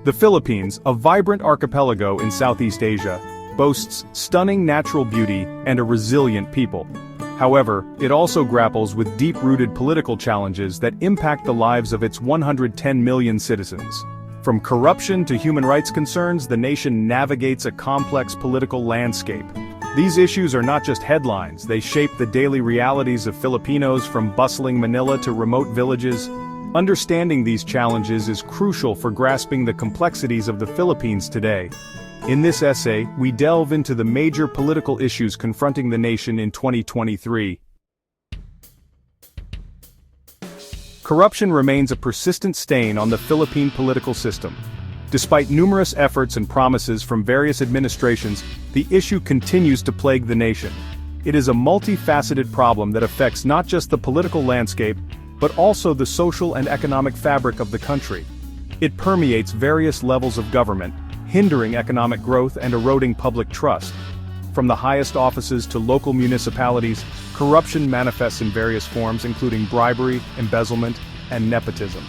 The Philippines, a vibrant archipelago in Southeast Asia, boasts stunning natural beauty and a resilient people. However, it also grapples with deep-rooted political challenges that impact the lives of its 110 million citizens. From corruption to human rights concerns, the nation navigates a complex political landscape. These issues are not just headlines, they shape the daily realities of Filipinos from bustling Manila to remote villages. Understanding these challenges is crucial for grasping the complexities of the Philippines today. In this essay, we delve into the major political issues confronting the nation in 2023. Corruption remains a persistent stain on the Philippine political system. Despite numerous efforts and promises from various administrations, the issue continues to plague the nation. It is a multifaceted problem that affects not just the political landscape, but also the social and economic fabric of the country. It permeates various levels of government, hindering economic growth and eroding public trust. From the highest offices to local municipalities, corruption manifests in various forms including bribery, embezzlement, and nepotism.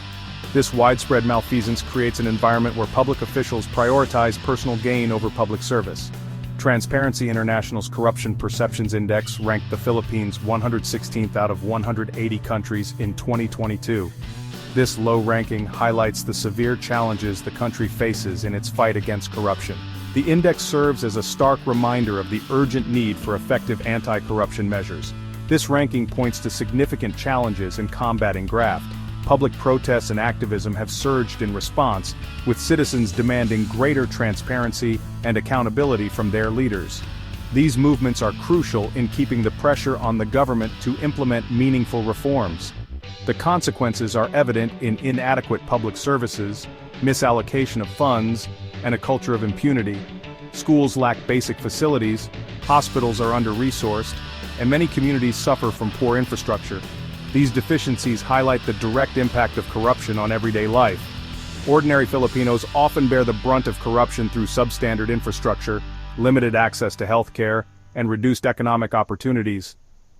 This widespread malfeasance creates an environment where public officials prioritize personal gain over public service. Transparency International's Corruption Perceptions Index ranked the Philippines 116th out of 180 countries in 2022. This low ranking highlights the severe challenges the country faces in its fight against corruption. The index serves as a stark reminder of the urgent need for effective anti-corruption measures. This ranking points to significant challenges in combating graft. Public protests and activism have surged in response, with citizens demanding greater transparency and accountability from their leaders. These movements are crucial in keeping the pressure on the government to implement meaningful reforms. The consequences are evident in inadequate public services, misallocation of funds, and a culture of impunity. Schools lack basic facilities, hospitals are under-resourced, and many communities suffer from poor infrastructure. These deficiencies highlight the direct impact of corruption on everyday life. Ordinary Filipinos often bear the brunt of corruption through substandard infrastructure, limited access to healthcare, and reduced economic opportunities.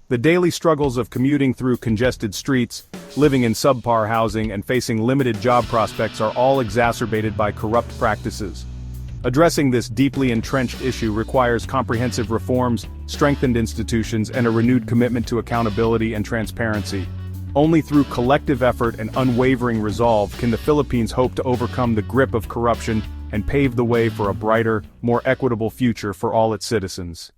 The daily struggles of commuting through congested streets, living in subpar housing, and facing limited job prospects are all exacerbated by corrupt practices. Addressing this deeply entrenched issue requires comprehensive reforms, strengthened institutions, and a renewed commitment to accountability and transparency. Only through collective effort and unwavering resolve can the Philippines hope to overcome the grip of corruption and pave the way for a brighter, more equitable future for all its citizens.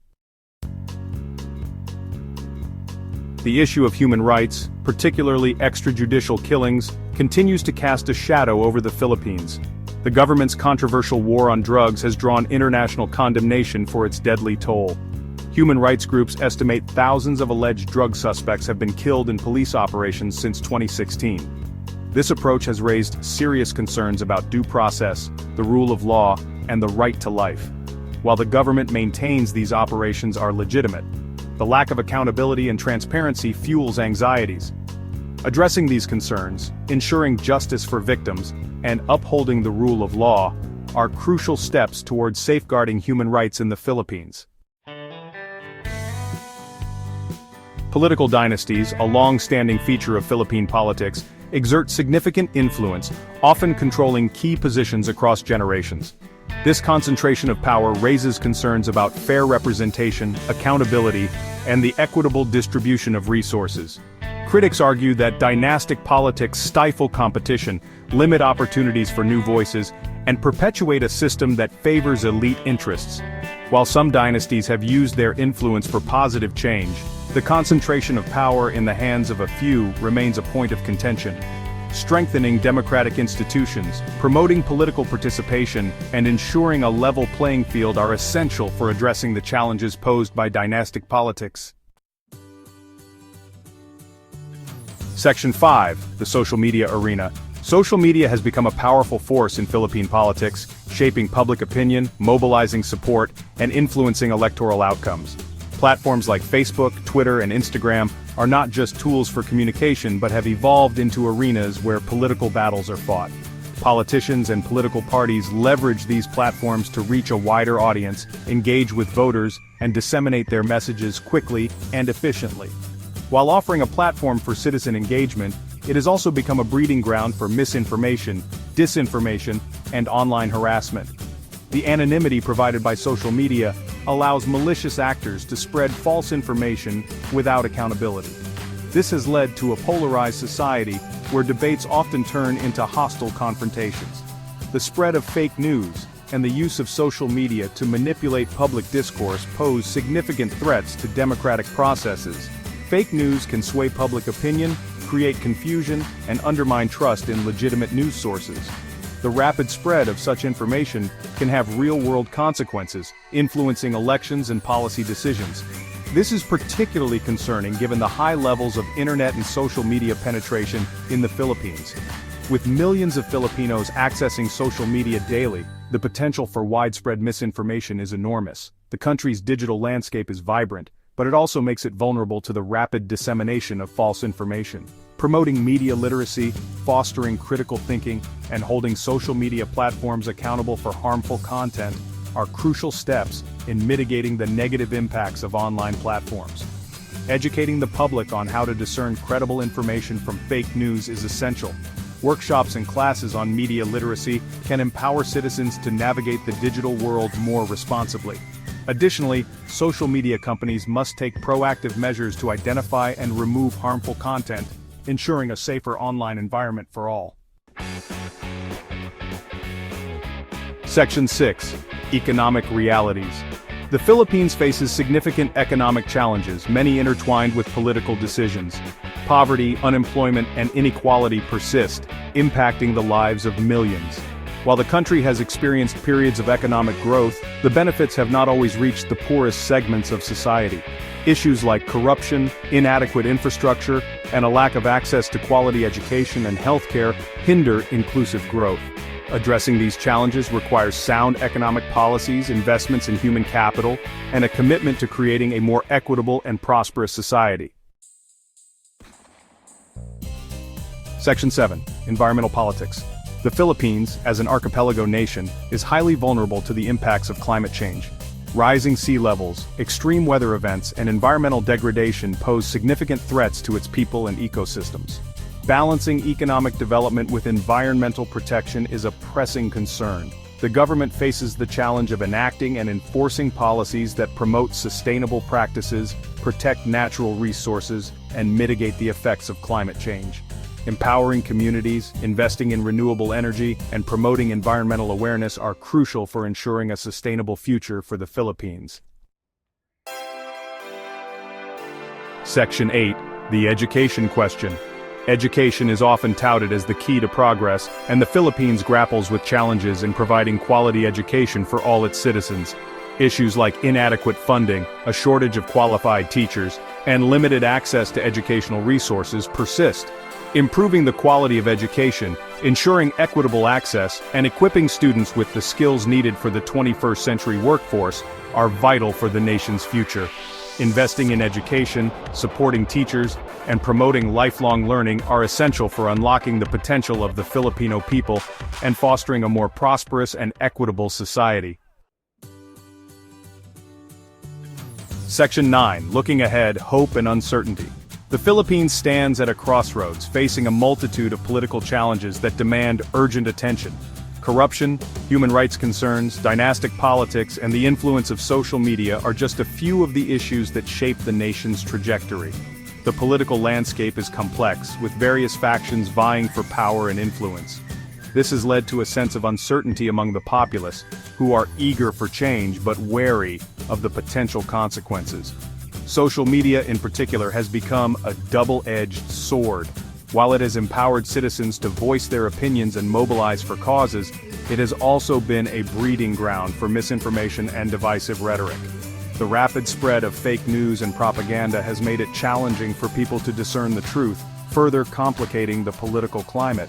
The issue of human rights, particularly extrajudicial killings, continues to cast a shadow over the Philippines. The government's controversial war on drugs has drawn international condemnation for its deadly toll. Human rights groups estimate thousands of alleged drug suspects have been killed in police operations since 2016. This approach has raised serious concerns about due process, the rule of law, and the right to life. While the government maintains these operations are legitimate, the lack of accountability and transparency fuels anxieties. Addressing these concerns, ensuring justice for victims, and upholding the rule of law are crucial steps towards safeguarding human rights in the Philippines. Political dynasties, a long-standing feature of Philippine politics, exert significant influence, often controlling key positions across generations. This concentration of power raises concerns about fair representation, accountability, and the equitable distribution of resources. Critics argue that dynastic politics stifle competition, limit opportunities for new voices, and perpetuate a system that favors elite interests. While some dynasties have used their influence for positive change, the concentration of power in the hands of a few remains a point of contention. Strengthening democratic institutions, promoting political participation, and ensuring a level playing field are essential for addressing the challenges posed by dynastic politics. Section 5, the social media arena. Social media has become a powerful force in Philippine politics, shaping public opinion, mobilizing support, and influencing electoral outcomes. Platforms like Facebook, Twitter, and Instagram are not just tools for communication but have evolved into arenas where political battles are fought. Politicians and political parties leverage these platforms to reach a wider audience, engage with voters, and disseminate their messages quickly and efficiently. While offering a platform for citizen engagement, it has also become a breeding ground for misinformation, disinformation, and online harassment. The anonymity provided by social media allows malicious actors to spread false information without accountability. This has led to a polarized society where debates often turn into hostile confrontations. The spread of fake news and the use of social media to manipulate public discourse pose significant threats to democratic processes. Fake news can sway public opinion, create confusion, and undermine trust in legitimate news sources. The rapid spread of such information can have real-world consequences, influencing elections and policy decisions. This is particularly concerning given the high levels of internet and social media penetration in the Philippines. With millions of Filipinos accessing social media daily, the potential for widespread misinformation is enormous. The country's digital landscape is vibrant, but it also makes it vulnerable to the rapid dissemination of false information. Promoting media literacy, fostering critical thinking, and holding social media platforms accountable for harmful content are crucial steps in mitigating the negative impacts of online platforms. Educating the public on how to discern credible information from fake news is essential. Workshops and classes on media literacy can empower citizens to navigate the digital world more responsibly. Additionally, social media companies must take proactive measures to identify and remove harmful content, ensuring a safer online environment for all. Section 6. Economic Realities. The Philippines faces significant economic challenges, many intertwined with political decisions. Poverty, unemployment, and inequality persist, impacting the lives of millions. While the country has experienced periods of economic growth, the benefits have not always reached the poorest segments of society. Issues like corruption, inadequate infrastructure, and a lack of access to quality education and healthcare hinder inclusive growth. Addressing these challenges requires sound economic policies, investments in human capital, and a commitment to creating a more equitable and prosperous society. Section 7. Environmental Politics. The Philippines, as an archipelago nation, is highly vulnerable to the impacts of climate change. Rising sea levels, extreme weather events, and environmental degradation pose significant threats to its people and ecosystems. Balancing economic development with environmental protection is a pressing concern. The government faces the challenge of enacting and enforcing policies that promote sustainable practices, protect natural resources, and mitigate the effects of climate change. Empowering communities, investing in renewable energy, and promoting environmental awareness are crucial for ensuring a sustainable future for the Philippines. Section 8. The Education Question. Education is often touted as the key to progress, and the Philippines grapples with challenges in providing quality education for all its citizens. Issues like inadequate funding, a shortage of qualified teachers, and limited access to educational resources persist. Improving the quality of education, ensuring equitable access, and equipping students with the skills needed for the 21st century workforce are vital for the nation's future. Investing in education, supporting teachers, and promoting lifelong learning are essential for unlocking the potential of the Filipino people and fostering a more prosperous and equitable society. Section 9. Looking ahead, hope and uncertainty. The Philippines stands at a crossroads, facing a multitude of political challenges that demand urgent attention. Corruption, human rights concerns, dynastic politics, and the influence of social media are just a few of the issues that shape the nation's trajectory. The political landscape is complex, with various factions vying for power and influence. This has led to a sense of uncertainty among the populace, who are eager for change but wary of the potential consequences. Social media in particular has become a double-edged sword. While it has empowered citizens to voice their opinions and mobilize for causes, it has also been a breeding ground for misinformation and divisive rhetoric. The rapid spread of fake news and propaganda has made it challenging for people to discern the truth, further complicating the political climate.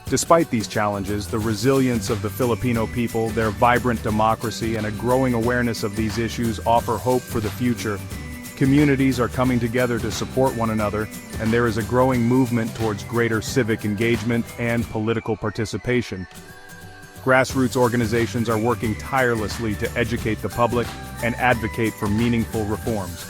Despite these challenges, the resilience of the Filipino people, their vibrant democracy, and a growing awareness of these issues offer hope for the future. Communities are coming together to support one another, and there is a growing movement towards greater civic engagement and political participation. Grassroots organizations are working tirelessly to educate the public and advocate for meaningful reforms.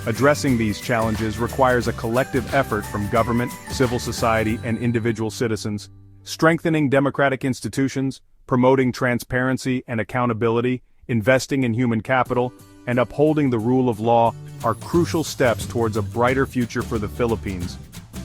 Addressing these challenges requires a collective effort from government, civil society, and individual citizens. Strengthening democratic institutions, promoting transparency and accountability, investing in human capital, and upholding the rule of law are crucial steps towards a brighter future for the Philippines.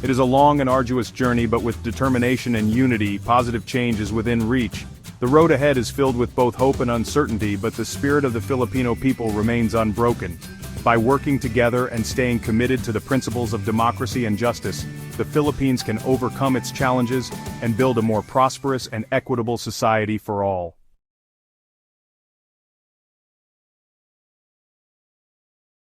It is a long and arduous journey, but with determination and unity, positive change is within reach. The road ahead is filled with both hope and uncertainty, but the spirit of the Filipino people remains unbroken. By working together and staying committed to the principles of democracy and justice, the Philippines can overcome its challenges and build a more prosperous and equitable society for all.